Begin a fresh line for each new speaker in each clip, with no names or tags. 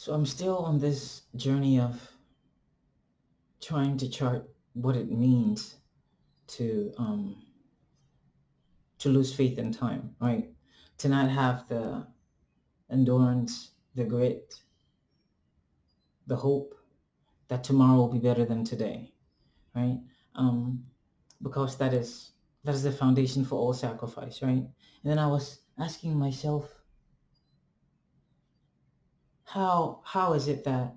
So I'm still on this journey of trying to chart what it means to lose faith in time, right? To not have the endurance, the grit, the hope that tomorrow will be better than today, right? Um, because that is the foundation for all sacrifice, right? And then I was asking myself, how is it that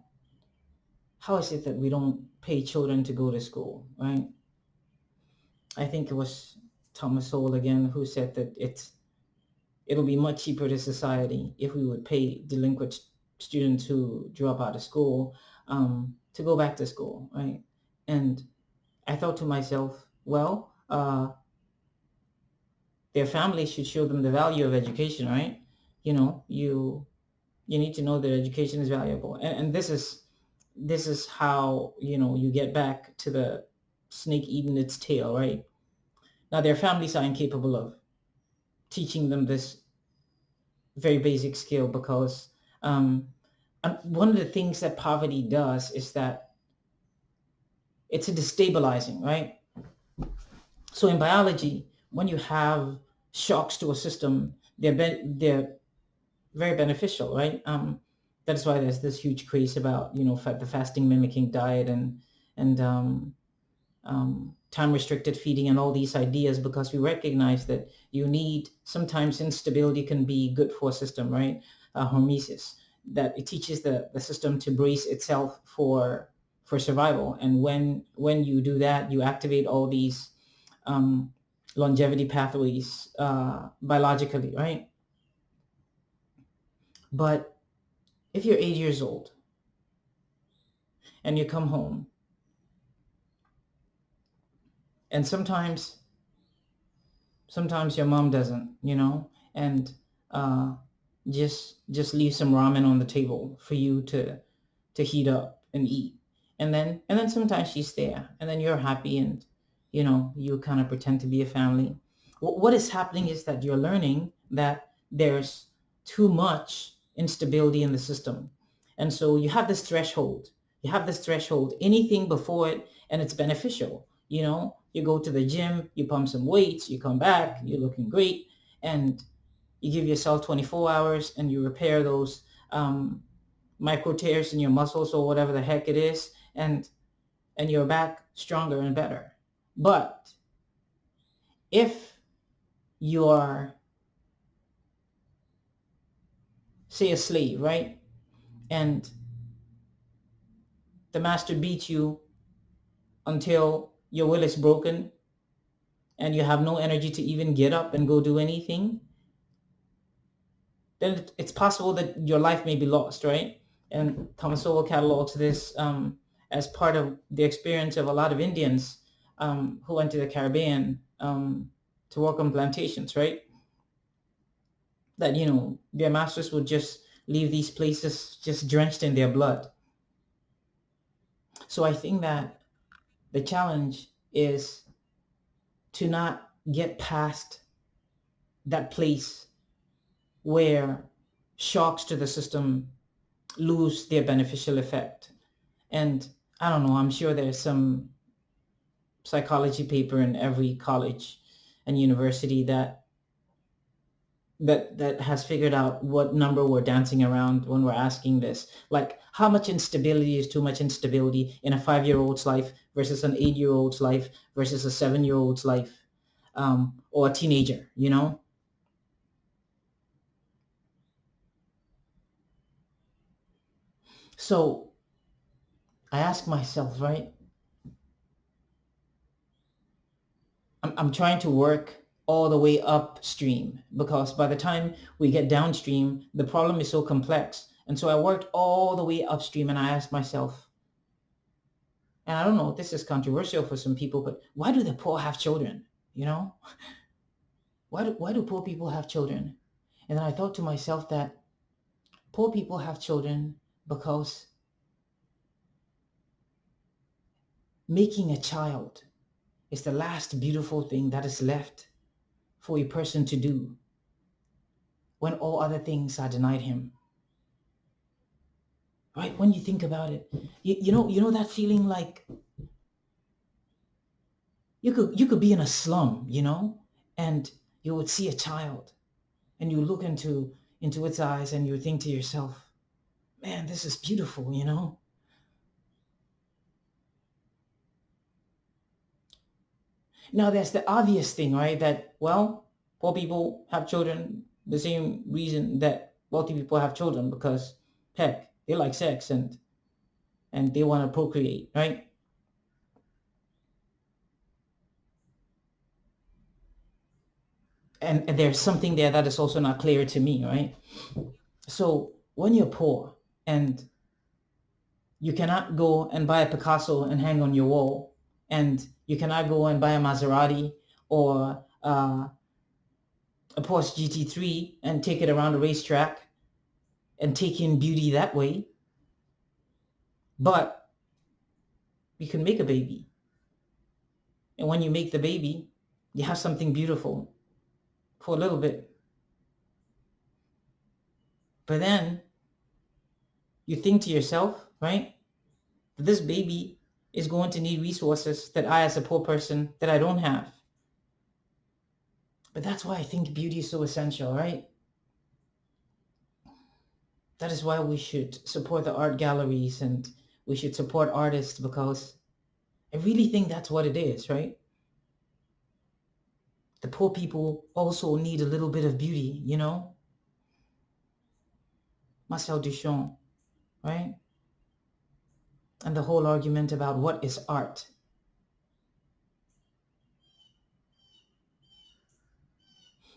we don't pay children to go to school, right? I think it was Thomas Sowell again who said that it'll be much cheaper to society if we would pay delinquent students who drop out of school to go back to school, right? And I thought to myself, well, their families should show them the value of education, right? You know, you need to know that education is valuable, and this is how you get back to the snake eating its tail, right? Now their families are incapable of teaching them this very basic skill because one of the things that poverty does is that it's a destabilizing, right? So in biology, when you have shocks to a system, they're very beneficial, right? That's why there's this huge craze about the fasting mimicking diet and time restricted feeding and all these ideas, because we recognize that you need sometimes instability can be good for a system, right? Hormesis, that it teaches the system to brace itself for survival, and when you do that, you activate all these um, longevity pathways biologically, right? But if you're 8 years old and you come home, and sometimes your mom doesn't, and uh, just leave some ramen on the table for you to heat up and eat, and then sometimes she's there, and then you're happy, and you kind of pretend to be a family. What is happening is that you're learning that there's too much instability in the system, and so you have this threshold, anything before it, and it's beneficial. You go to the gym, you pump some weights, you come back, you're looking great, and you give yourself 24 hours and you repair those um, micro tears in your muscles or whatever the heck it is, and you're back stronger and better. But if you are, say, a slave, right, and the master beats you until your will is broken and you have no energy to even get up and go do anything, then it's possible that your life may be lost, right? And Thomas Sowell catalogs this as part of the experience of a lot of Indians who went to the Caribbean to work on plantations, right? That, their masters would just leave these places just drenched in their blood. So I think that the challenge is to not get past that place where shocks to the system lose their beneficial effect. And I don't know, I'm sure there's some psychology paper in every college and university that has figured out what number we're dancing around when we're asking this. Like, how much instability is too much instability in a 5-year-old's life versus an 8-year-old's life versus a 7-year-old's life, or a teenager, So I ask myself, right? I'm trying to work all the way upstream, because by the time we get downstream, the problem is so complex. And so I worked all the way upstream, and I asked myself, and I don't know, this is controversial for some people, but why do the poor have children? You know, why do poor people have children? And then I thought to myself that poor people have children because making a child is the last beautiful thing that is left for a person to do when all other things are denied him. right? When you think about it, you know that feeling like you could be in a slum, and you would see a child, and you look into its eyes, and you think to yourself, man, this is beautiful. Now there's the obvious thing, right? That, well, poor people have children the same reason that wealthy people have children, because heck, they like sex, and they want to procreate, right? And there's something there that is also not clear to me, right? So when you're poor and you cannot go and buy a Picasso and hang on your wall, and you cannot go and buy a Maserati or a Porsche GT3 and take it around a racetrack and take in beauty that way, but you can make a baby. And when you make the baby, you have something beautiful for a little bit. But then you think to yourself, right? This baby is going to need resources that I, as a poor person, that I don't have. But that's why I think beauty is so essential, right? That is why we should support the art galleries, and we should support artists, because I really think that's what it is, right? The poor people also need a little bit of beauty. Marcel Duchamp, right? And the whole argument about what is art.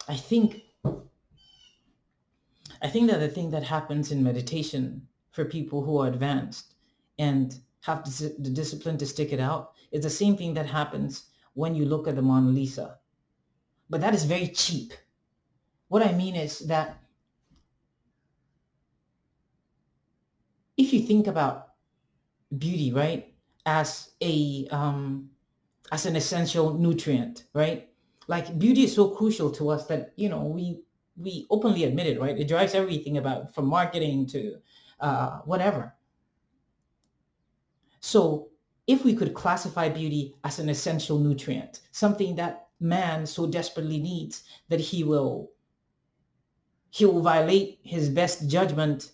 I think I think that the thing that happens in meditation for people who are advanced and have the discipline to stick it out is the same thing that happens when you look at the Mona Lisa. But that is very cheap. What I mean is that if you think about beauty, right, as a as an essential nutrient, right? Like, beauty is so crucial to us that we openly admit it, right? It drives everything about, from marketing to whatever. So if we could classify beauty as an essential nutrient, something that man so desperately needs that he will violate his best judgment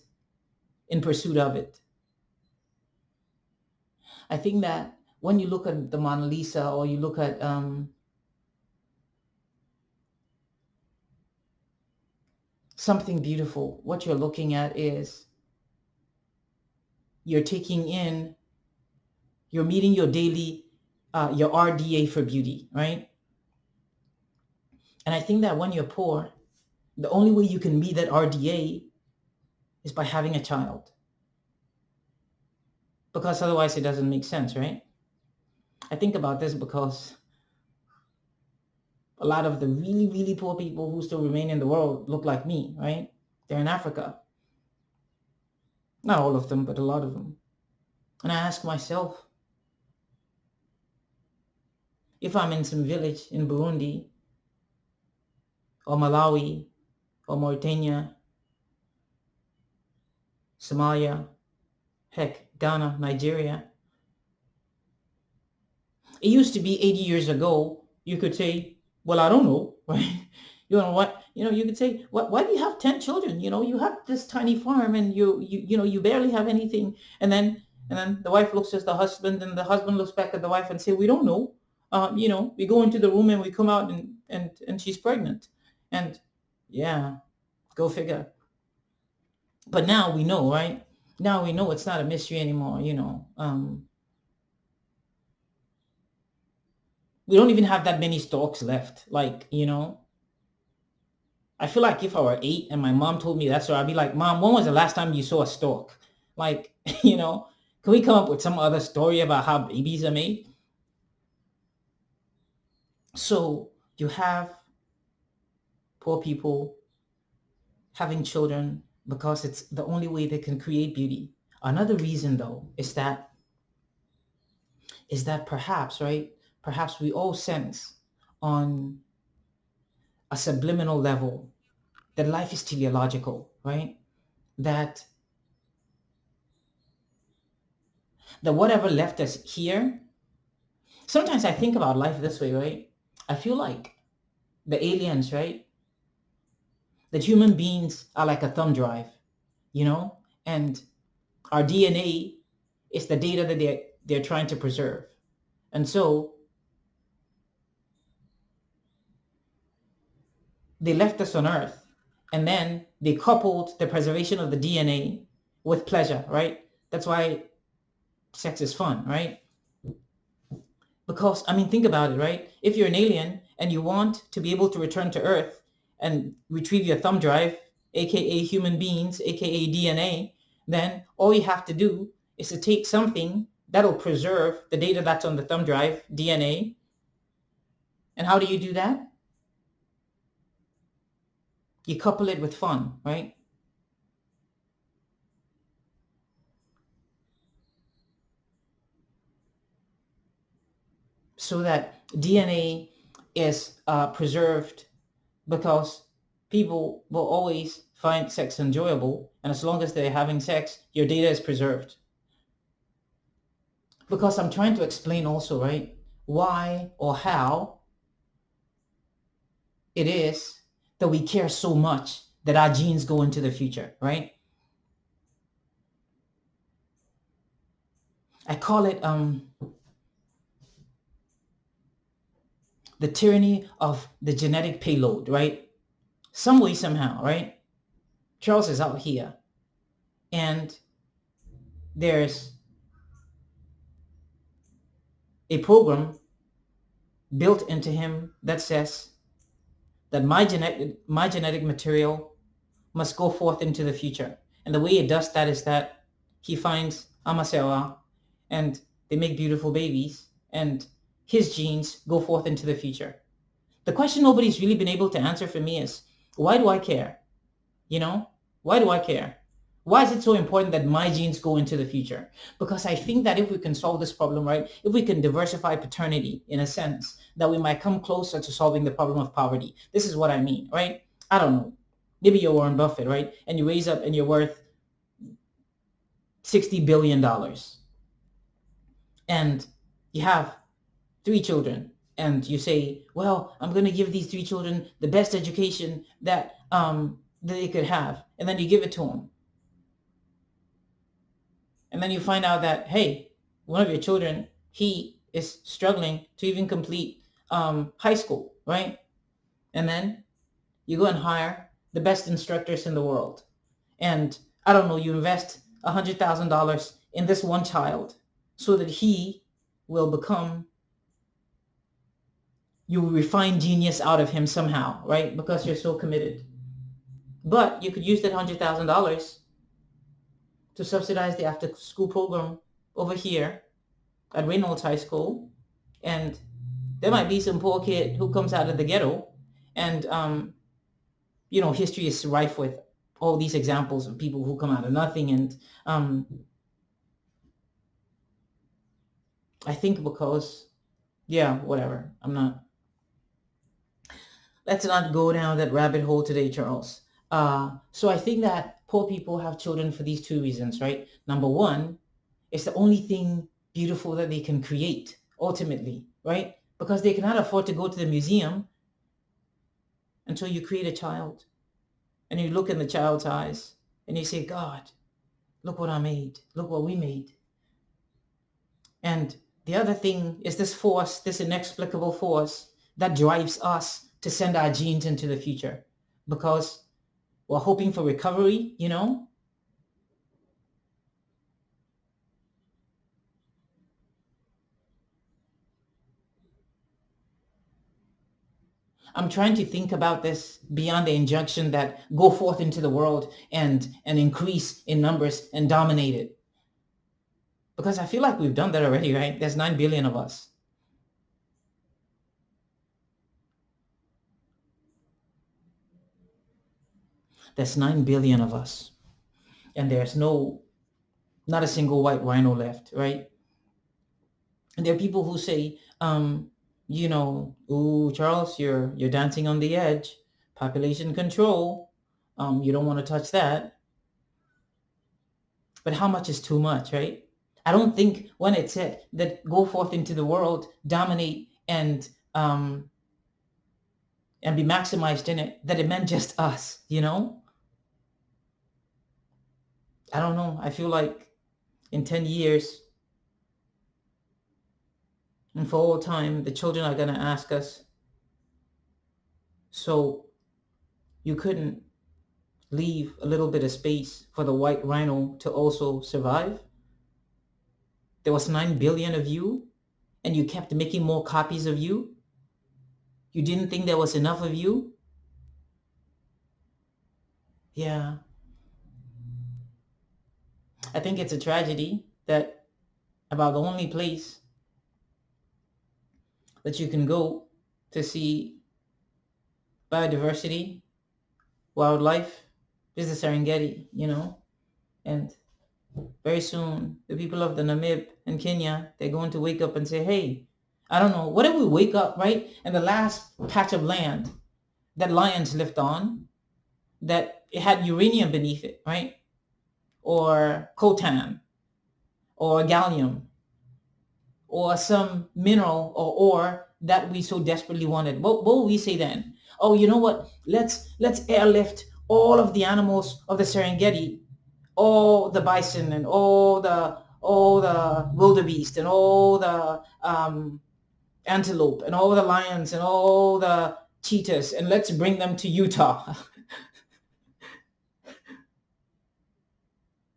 in pursuit of it. I think that when you look at the Mona Lisa, or you look at something beautiful, what you're looking at is you're taking in, you're meeting your daily, your RDA for beauty, right? And I think that when you're poor, the only way you can meet that RDA is by having a child, because otherwise it doesn't make sense, right? I think about this because a lot of the really, really poor people who still remain in the world look like me, right? They're in Africa. Not all of them, but a lot of them. And I ask myself, if I'm in some village in Burundi or Malawi or Mauritania, Somalia, heck, Ghana, Nigeria, it used to be 80 years ago, you could say, well, I don't know, right? You know what? You could say, why do you have 10 children? You have this tiny farm, and you barely have anything. And then the wife looks at the husband, and the husband looks back at the wife and say, we don't know. We go into the room and we come out, and she's pregnant. And yeah, go figure. But now we know, right? Now we know it's not a mystery anymore. We don't even have that many storks left. I feel like if I were 8 and my mom told me that story, I'd be like, Mom, when was the last time you saw a stork? Like, can we come up with some other story about how babies are made? So you have poor people having children because it's the only way they can create beauty. Another reason, though, is that perhaps, right? Perhaps we all sense on a subliminal level that life is teleological, right? That that whatever left us here, sometimes I think about life this way, right? I feel like the aliens, right? That human beings are like a thumb drive, you know, and our DNA is the data that they're trying to preserve. And so they left us on Earth, and then they coupled the preservation of the DNA with pleasure, right? That's why sex is fun, right? Because, I mean, think about it, right? If you're an alien and you want to be able to return to Earth and retrieve your thumb drive, aka human beings, aka DNA, then all you have to do is to take something that'll preserve the data that's on the thumb drive, DNA. And how do you do that? You couple it with fun, right? So that DNA is preserved, because people will always find sex enjoyable, and as long as they're having sex, your data is preserved. Because I'm trying to explain also, right, why or how it is that we care so much that our genes go into the future, right? I call it the tyranny of the genetic payload, right? Some way, somehow, right? Charles is out here, and there's a program built into him that says that my genetic material must go forth into the future. And the way it does that is that he finds Amasewa, and they make beautiful babies, and his genes go forth into the future. The question nobody's really been able to answer for me is, why do I care? You know, why do I care? Why is it so important that my genes go into the future? Because I think that if we can solve this problem, right, if we can diversify paternity in a sense, that we might come closer to solving the problem of poverty. This is what I mean, right? I don't know. Maybe you're Warren Buffett, right? And you raise up and you're worth $60 billion. And you have 3 children. And you say, well, I'm going to give these 3 children the best education that they could have. And then you give it to them. And then you find out that, hey, one of your children, he is struggling to even complete high school, right? And then you go and hire the best instructors in the world. And I don't know, you invest $100,000 in this one child so that he will become, you refine genius out of him somehow, right? Because you're so committed. But you could use that $100,000 to subsidize the after school program over here at Reynolds High School. And there might be some poor kid who comes out of the ghetto, and history is rife with all these examples of people who come out of nothing. And I think because, whatever, let's not go down that rabbit hole today, Charles. So I think that poor people have children for these 2 reasons, right? Number one, it's the only thing beautiful that they can create ultimately, right? Because they cannot afford to go to the museum until you create a child. And you look in the child's eyes and you say, God, look what I made. Look what we made. And the other thing is this force, this inexplicable force that drives us to send our genes into the future, because we're hoping for recovery, I'm trying to think about this beyond the injunction that go forth into the world and increase in numbers and dominate it. Because I feel like we've done that already, right? There's 9 billion of us. There's 9 billion of us. And there's not a single white rhino left, right? And there are people who say, ooh, Charles, you're dancing on the edge. Population control. You don't want to touch that. But how much is too much, right? I don't think when it said that go forth into the world, dominate and be maximized in it, that it meant just us, you know? I don't know. I feel like in 10 years and for all time, the children are going to ask us, so you couldn't leave a little bit of space for the white rhino to also survive? There was 9 billion of you and you kept making more copies of you? You didn't think there was enough of you? Yeah. I think it's a tragedy that about the only place that you can go to see biodiversity, wildlife, is the Serengeti, you know? And very soon, the people of the Namib and Kenya, they're going to wake up and say, hey, I don't know, what if we wake up, right? And the last patch of land that lions lived on, that it had uranium beneath it, right? Or coltan, or gallium, or some mineral or ore that we so desperately wanted. What will we say then? Oh, you know what? Let's airlift all of the animals of the Serengeti, all the bison and all the wildebeest and all the antelope and all the lions and all the cheetahs, and let's bring them to Utah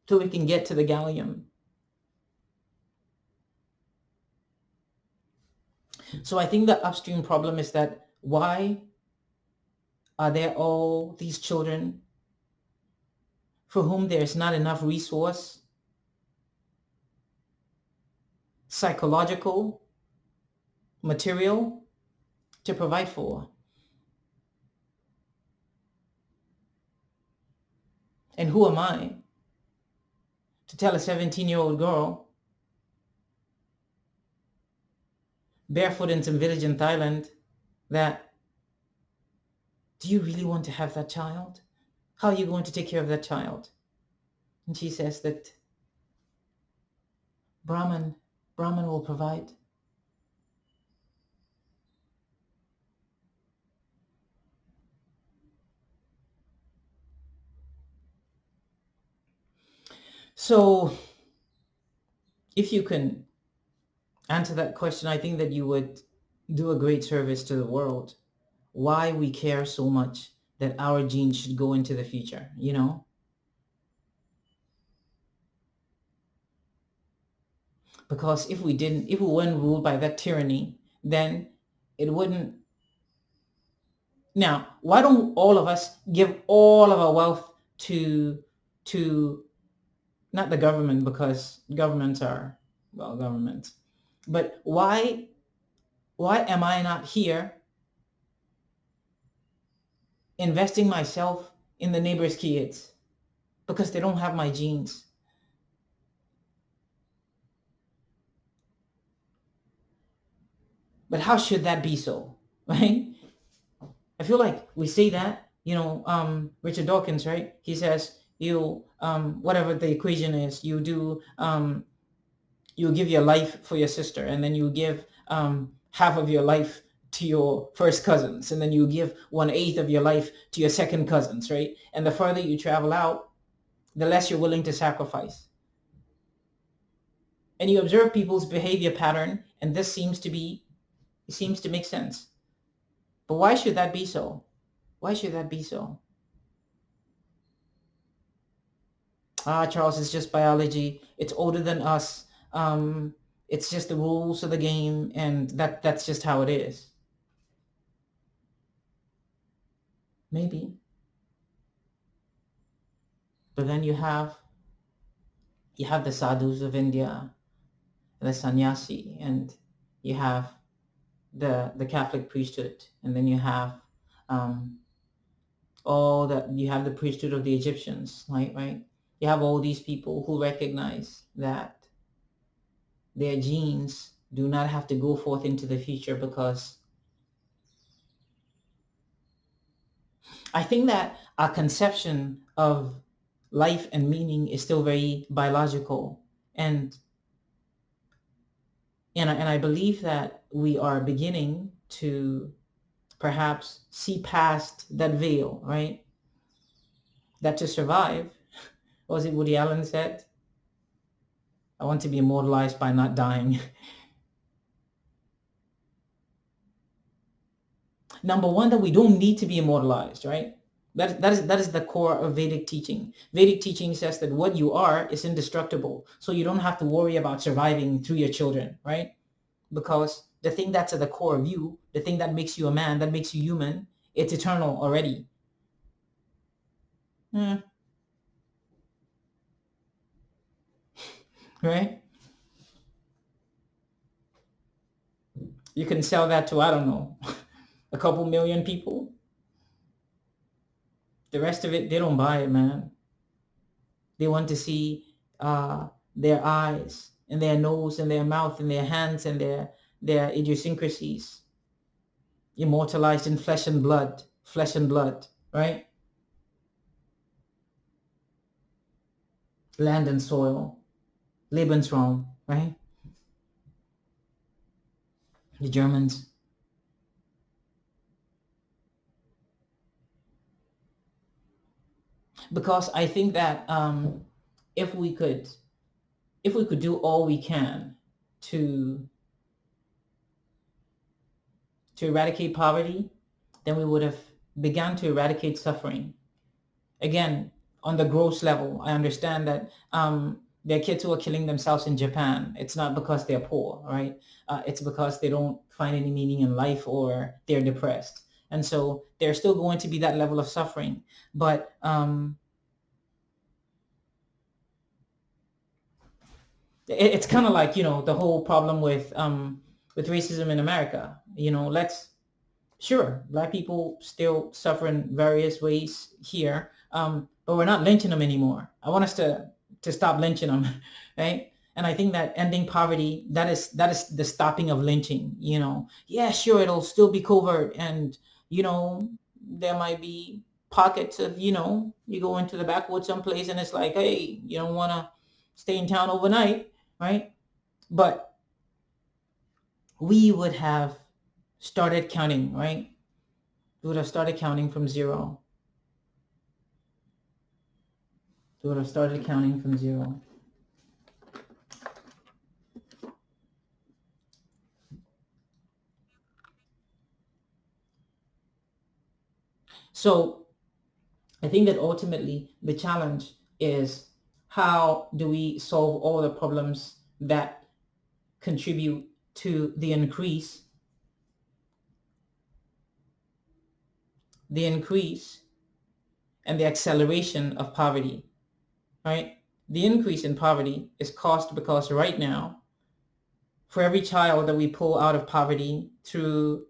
so we can get to the gallium. So I think the upstream problem is that why are there all these children for whom there's not enough resource, psychological, material to provide for? And who am I to tell a 17-year-old girl barefoot in some village in Thailand that, do you really want to have that child? How are you going to take care of that child? And she says that Brahman will provide. So if you can answer that question, I think that you would do a great service to the world. Why we care so much that our genes should go into the future, you know? Because if we weren't ruled by that tyranny, then it wouldn't. Now, why don't all of us give all of our wealth to not the government, because governments are, well, governments, but why am I not here investing myself in the neighbor's kids? Because they don't have my genes. But how should that be so, right? I feel like we say that, you know, Richard Dawkins, right? He says, you, whatever the equation is, you do, you give your life for your sister, and then you give half of your life to your first cousins, and then you give 1/8 of your life to your second cousins, right? And the further you travel out, the less you're willing to sacrifice. And you observe people's behavior pattern, and this seems to make sense. But why should that be so? Why should that be so? Charles, it's just biology. It's older than us. It's just the rules of the game, and that's just how it is. Maybe. But then you have the sadhus of India, the sannyasi, and you have the Catholic priesthood, and then you have you have the priesthood of the Egyptians, right? You have all these people who recognize that their genes do not have to go forth into the future, because I think that our conception of life and meaning is still very biological. And And I believe that we are beginning to perhaps see past that veil, right? That to survive, what was it Woody Allen said? I want to be immortalized by not dying. Number one, that we don't need to be immortalized, right? That is the core of Vedic teaching. Vedic teaching says that what you are is indestructible. So you don't have to worry about surviving through your children, right? Because the thing that's at the core of you, the thing that makes you a man, that makes you human, it's eternal already. Hmm. Right? You can sell that to, I don't know, a couple million people. The rest of it, they don't buy it, man. They want to see their eyes and their nose and their mouth and their hands and their idiosyncrasies immortalized in flesh and blood, right? Land and soil, Lebensraum, right? The Germans. Because I think that if we could if we could do all we can to eradicate poverty, then we would have begun to eradicate suffering. Again, on the gross level, I understand that there are kids who are killing themselves in Japan. It's not because they're poor, right? It's because they don't find any meaning in life or they're depressed. And so there's still going to be that level of suffering. But it's kind of like, the whole problem with racism in America. Sure, black people still suffer in various ways here, but we're not lynching them anymore. I want us to stop lynching them, right? And I think that ending poverty, that is the stopping of lynching. Yeah, sure, it'll still be covert, and there might be pockets of, you go into the backwoods someplace and it's like, hey, you don't want to stay in town overnight, right? But we would have started counting, right? We would have started counting from zero. We would have started counting from zero. So I think that ultimately the challenge is, how do we solve all the problems that contribute to the increase and the acceleration of poverty, right? The increase in poverty is caused because right now, for every child that we pull out of poverty through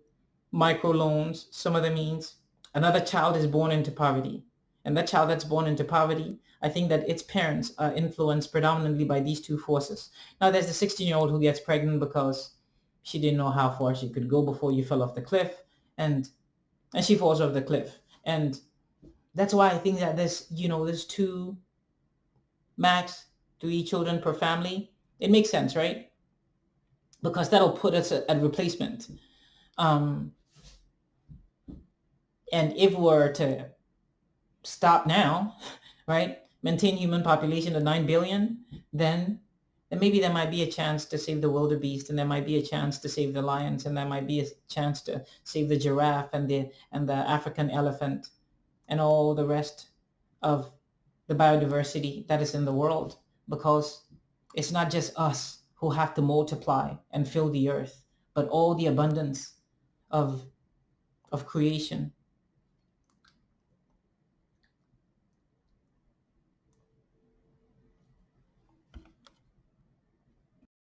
microloans, some of the means, another child is born into poverty. And that child that's born into poverty, I think that its parents are influenced predominantly by these two forces. Now, there's the 16-year-old who gets pregnant because she didn't know how far she could go before you fell off the cliff, and she falls off the cliff. And that's why I think that there's two, max 3 children per family. It makes sense, right? Because that'll put us at replacement. And if we're to stop now, right, maintain human population at 9 billion, then maybe there might be a chance to save the wildebeest, and there might be a chance to save the lions, and there might be a chance to save the giraffe and the African elephant and all the rest of the biodiversity that is in the world. Because it's not just us who have to multiply and fill the earth, but all the abundance of creation